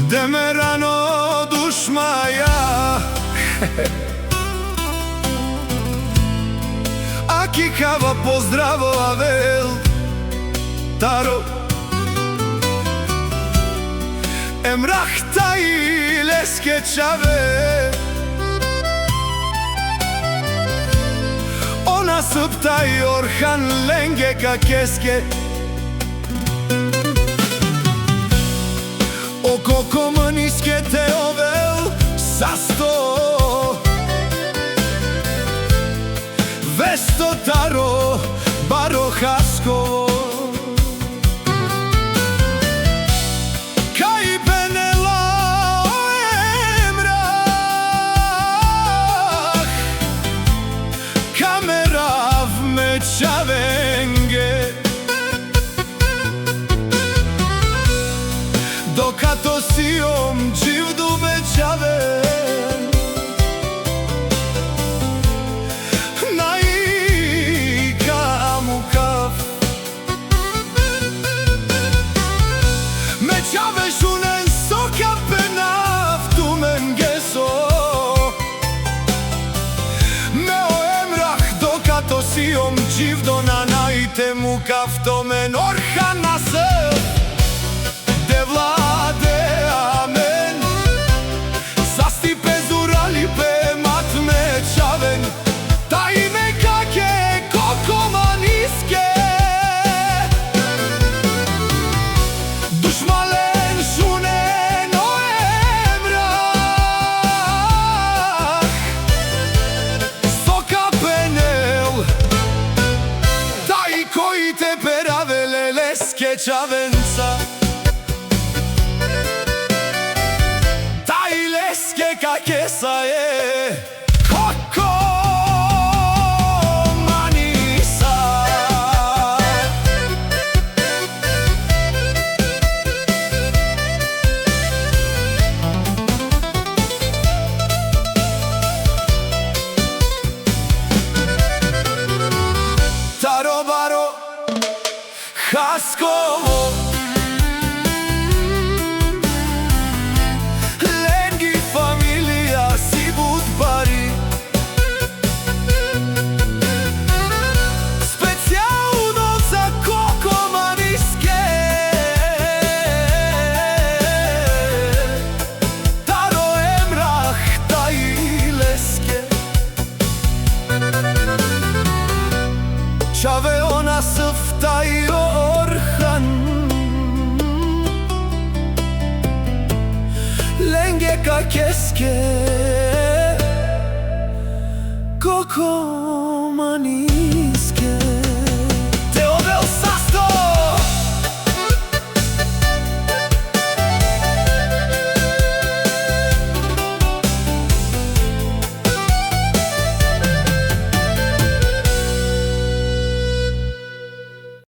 Demerano dušmaja Aki kava pozdravo avel Taro Emrahta ileske čave Ona sëpta i orhan lenge ka keske Oko komuniske te ovel sa sto Vesto taro baro haskovo Kaj penela o emrah Kamerav me čavenge Dokato si om čivdu me čave Naika mu kaf Me čave šunen soka penaf tu men geso Me o emrah dokato si om čivdo na naite mu kaf to men orha nasel De vlade amen Sasti pezurali pe mat me čaven Ta ime kake koko maniske Dušmalen šunen o emrah Soka penel Ta i koji te peravele leske čavenca Kakesa je Koko manisa Taro baro haskovo Čave ona sëfta i orhan Lenge ka keske Koko mani